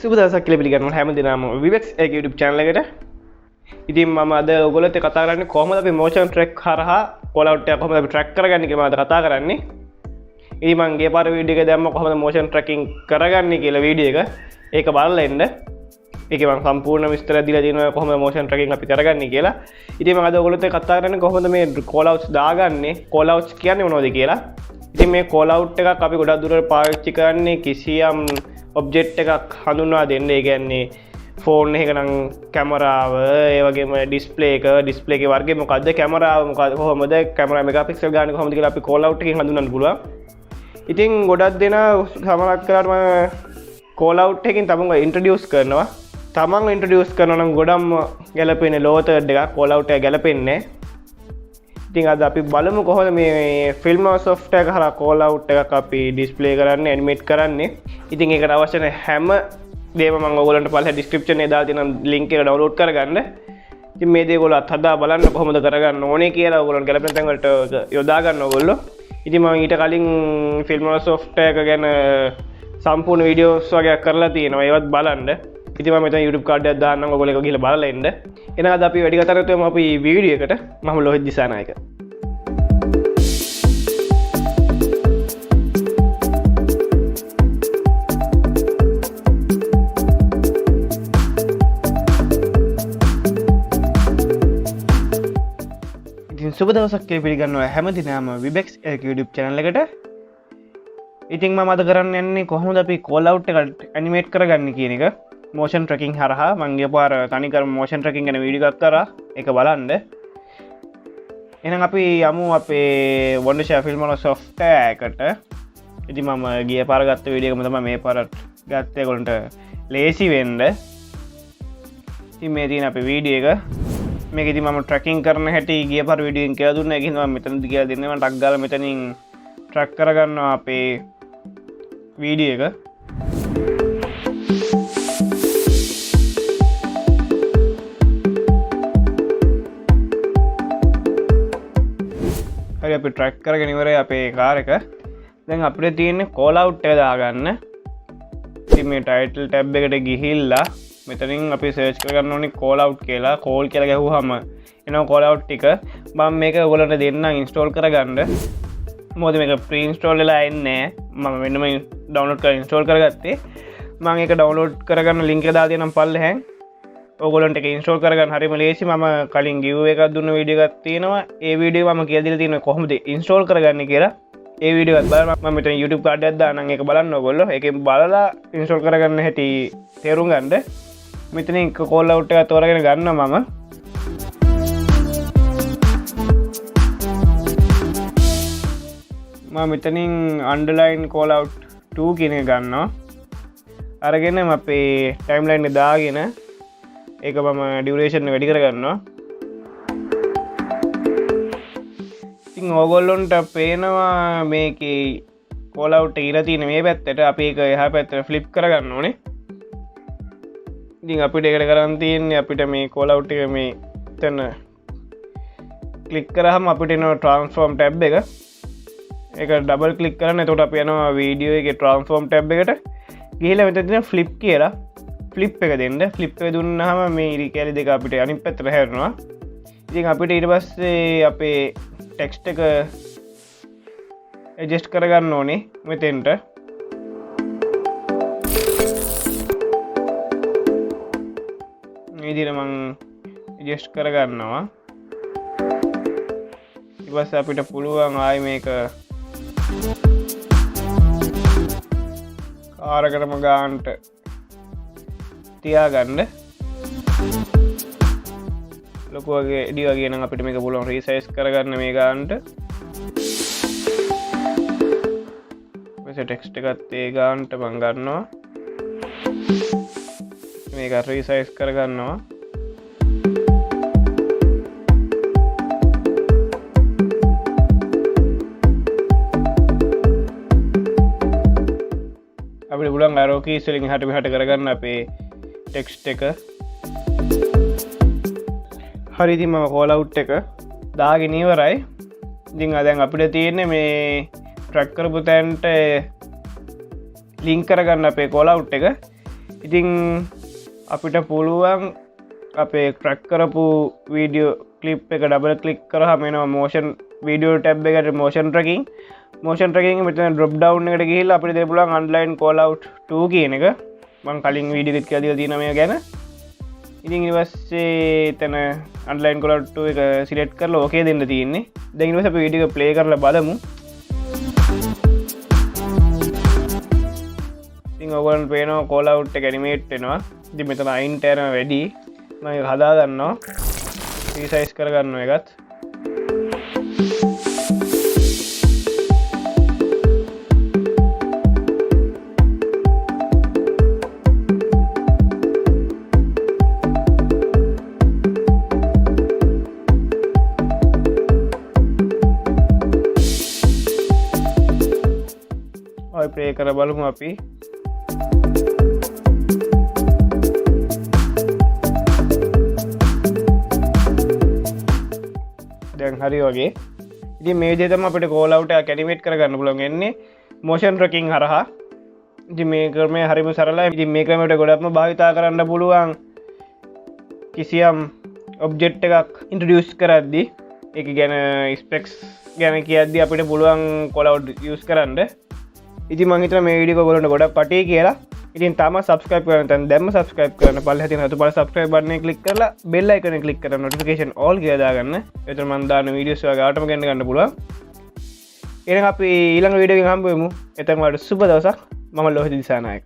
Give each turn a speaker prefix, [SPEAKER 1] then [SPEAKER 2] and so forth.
[SPEAKER 1] සුබ දවසක් කියලා පිළිගන්නවා හැම දිනම vibexlk YouTube channel එකට. ඉතින් මම අද ඔයගොල්ලොත් එක්ක කතා කරන්නේ කොහොමද අපි motion track හරහා callout එක කොහොමද අපි track කරගන්නේ කියලා මම අද කතා කරන්නේ. ඉතින් මම ගිය පාර වීඩියෝ එක දැම්ම කොහොමද motion tracking කරගන්නේ කියලා වීඩියෝ එක. ඒක බලලා එන්න. ඒකේ මම සම්පූර්ණ විස්තර දීලා තියෙනවා කොහොමද motion tracking අපි කරගන්නේ කියලා. ඉතින් මම අද ඔයගොල්ලොත් එක්ක කතා කරන්නේ කොහොමද මේ callouts දාගන්නේ. callouts කියන්නේ මොනවද කියලා. ඉතින් මේ callout එකක් අපි ගොඩක් දුරට පාවිච්චි කරන්නේ කිසියම් ඔබ්ජෙක්ට් එකක් හඳුන්වා දෙන්න. ඒ කියන්නේ ෆෝන් එකක නම් කැමරාව, ඒ වගේම ඩිස්ප්ලේ එකේ වර්ගය මොකද්ද, කැමරාව මොකද්ද, කොහොමද කැමරා මෙගාපික්සල් ගන්න කොහොමද කියලා අපි call out එකකින් හඳුන්වන්න පුළුවන්. ඉතින් ගොඩක් දෙනා සමහරක් කරාම call out එකකින් තමන්ව ඉන්ට්‍රොඩියුස් කරනවා. තමන්ව ඉන්ට්‍රොඩියුස් කරනවා නම් ගොඩක්ම ගැලපෙන්නේ low third එකක්, call out එක ගැලපෙන්නේ. ඉතින් අද අපි බලමු කොහොමද මේ Filmora software එක හරහා call out එකක් අපි display කරන්නේ, animate කරන්නේ. ඉතින් ඒකට අවශ්‍ය නැ හැම දේම මම ඔයගොල්ලන්ට පස්සේ description එකේ දාලා තියෙන link එක download කරගන්න. ඉතින් මේ දේ ඔයගොල්ලෝ අත්හදා බලන්න කොහොමද කරගන්න ඕනේ කියලා ඔයගොල්ලන්ට ගැලපෙන තැන් වලට යොදා ගන්න ඔයගොල්ලෝ. ඉතින් මම ඊට කලින් Filmora software එක ගැන සම්පූර්ණ වීඩියෝස් වගේක් කරලා තියෙනවා. ඒවත් බලන්න. ඉතින් මම මෙතන YouTube කාඩ් එකක් දාන්නම් ඔයගොල්ලෝ ඒක ගිහලා බලලා එන්න. එහෙනම් අද අපි වැඩි කතා කරමු අපි වීඩියෝ එකට. මම ලෝහිත් දිසානායක. සුබ දවසක් කියලා පිළිගන්නවා හැමදිනම vibexlk YouTube channel එකට. ඉතින් මම අද කරන්න යන්නේ කොහොමද අපි call out එක animate කරගන්නේ කියන එක motion tracking හරහා. මම ගිය පාර තනිකර motion tracking ගැන වීඩියෝ එකක් කරා. ඒක බලන්න. එහෙනම් අපි යමු අපේ Wondershare Filmora software එකට. ඉතින් මම ගිය පාර ගත්ත වීඩියෝ එකම තමයි මේ පාරත් ගත්තේ. ඒගොල්ලන්ට ලේසි වෙන්න. ඉතින් මේ තියෙන අපේ වීඩියෝ එක. මේක ඉතින් මම ට්‍රැකින් කරන හැටි ගිය පාර වීඩියෝ එකෙන් කියලා දුන්නා. ඒක හින්දා මම මෙතනදි කියලා දෙන්නේ. මම ටක් ගාලා මෙතනින් ට්‍රැක් කරගන්නවා අපේ වීඩියෝ එක. හරි අපි ට්‍රැක් කරගෙන ඉවරයි අපේ කාර් එක. දැන් අපිට තියෙන්නේ call out එක දාගන්න. ඉතින් මේ title tab එකට ගිහිල්ලා මෙතනින් අපි සර්ච් කරගන්න ඕනේ call out කියලා. call කියලා ගැහුවාම එනවා call out ටික. මම මේක ඔයගොල්ලන්ට දෙන්නම් install කරගන්න. මොකද මේක pre install වෙලා එන්නේ නැහැ. මම වෙනම download කරලා install කරගත්තේ. මම ඒක download කරගන්න link එක දාලා තියෙනම් පල්ලෙහෙන්. ඔයගොල්ලන්ට ඒක install කරගන්න හරියම ලේසි. මම කලින් give එකක් දුන්න වීඩියෝ එකක් තියෙනවා. ඒ වීඩියෝ මම කියලා දීලා තියෙනවා කොහොමද install කරගන්නේ කියලා. ඒ වීඩියෝ එකත් බලන්න මම මෙතන YouTube කාඩ් එකක් දාන්නම්. ඒක බලන්න ඔයගොල්ලෝ. ඒකෙන් බලලා install කරගන්න හැටි තේරුම් ගන්න. මෙතනින් call out එක තෝරගෙන ගන්නවා මම. මම මෙතනින් underline call out 2 කියන එක ගන්නවා. අරගෙන අපේ timeline එක දාගෙන ඒක මම duration එක වැඩි කරගන්නවා. ඉතින් ඕගොල්ලොන්ට පේනවා මේකේ call out එක ඉර තියෙන මේ පැත්තට. අපි ඒක එහා පැත්තට flip කරගන්න ඕනේ. ඉතින් අපිට ඒකට කරන් තියෙන්නේ අපිට මේ call out එක මේ එතන ක්ලික් කරාම අපිට එනවා transform tab එක. ඒක ඩබල් ක්ලික් කරන්න. එතකොට අපි යනවා වීඩියෝ එකේ transform tab එකට. ගිහිල්ලා මෙතන තියෙන flip කියලා flip එක දෙන්න. flip එක දුන්නාම මේ ඉරි කැලි දෙක අපිට අනිත් පැත්තට හැරෙනවා. ඉතින් අපිට ඊට පස්සේ අපේ text එක adjust කරගන්න ඕනේ මෙතෙන්ට. මේ විදිහට මම adjust කරගන්නවා. ඊට පස්සේ අපිට පුළුවන් ආයි මේක කාරකටම ගන්නට තියාගන්න. ලොකු වගේ එඩි වගේ නම් අපිට මේක පුළුවන් රීසයිස් කරගන්න මේ ගන්නට. මෙසේ ටෙක්ස්ට් එකත් ඒ ගන්නට මම ගන්නවා. මේක රීසයිස් කරගන්නවා. අපිට පුළුවන් arrow keys වලින් එහාට මෙහාට කරගන්න අපේ ටෙක්ස්ට් එක. හරි ඉතින් මම call out එක දාගෙන ඉවරයි. ඉතින් දැන් අපිට තියෙන්නේ මේ track කරපු තැනට link කරගන්න අපේ call out එක. ඉතිං අපිට පුළුවන් අපේ ට්‍රක් කරපු වීඩියෝ කලිප් එක ඩබල් කලික් කරහ මෙනවා මෝෂන් වීඩියෝ ටැබ් එකට මෝෂන් ට්‍රකින් මෝෂන් ට්‍රකින් මෙතන ඩ්‍රොප් ඩවුන් එකට ගිහිල්ලා අපිට දෙන්න පුළුවන් ඔන්ලයින් Callout 2 කියන එක මම කලින් වීඩියෝ එකත් කියලා දීලා තියෙනවා මේ ගැන ඉතින් ඊට පස්සේ එතන ඔන්ලයින් Callout 2 එක සිලෙක්ට් කරලා ඕකේ දෙන්න තියෙන්නේ දැන් ඊට පස්සේ අපි වීඩියෝ එක ප්ලේ කරලා බලමු ඉතින් ඔයගොල්ලන්ට පේනවා Callout එක ඇනිමේට් වෙනවා ඉතින් මෙතන අයින් ටර්ම වැඩි මම ඒක හදා ගන්නවා රීසයිස් කර ගන්නවා ඒකත් ඔය ප්ලේ කර බලමු අපි දැන් හරි වගේ ඉතින් මේ විදිහට තමයි අපිට Callout එක ඇනිමේට් කරගන්න පුළුවන් වෙන්නේ motion tracking හරහා ඉතින් මේ ක්‍රමය හරිම සරලයි ඉතින් මේ ක්‍රමයට ගොඩක්ම භාවිතා කරන්න පුළුවන් කිසියම් ඔබ්ජෙක්ට් එකක් ඉන්ට්‍රොඩියුස් කරද්දී ඒක ගැන ස්පෙක්ස් ගැන කියද්දී අපිට පුළුවන් Callout යූස් කරන්න ඉතින් මම හිතනවා මේ වීඩියෝ එක ඔයගොල්ලන්ට ගොඩක් පටේ කියලා ඉතින් තාම subscribe කරන්න නැත්නම් දැම්ම subscribe කරන්න පල්ලෙහා තියෙන රතු පාට subscribe button එක click කරලා bell icon එක click කරලා notification all කියලා දාගන්න. එතකොට මම දාන videos ඔයාලට ආටම ගන්න පුළුවන්. එහෙනම් අපි ඊළඟ වීඩියෝ එකකින් හම්බ වෙමු. එතන වලට සුබ දවසක්. මම ලෝහිත දිසානායක.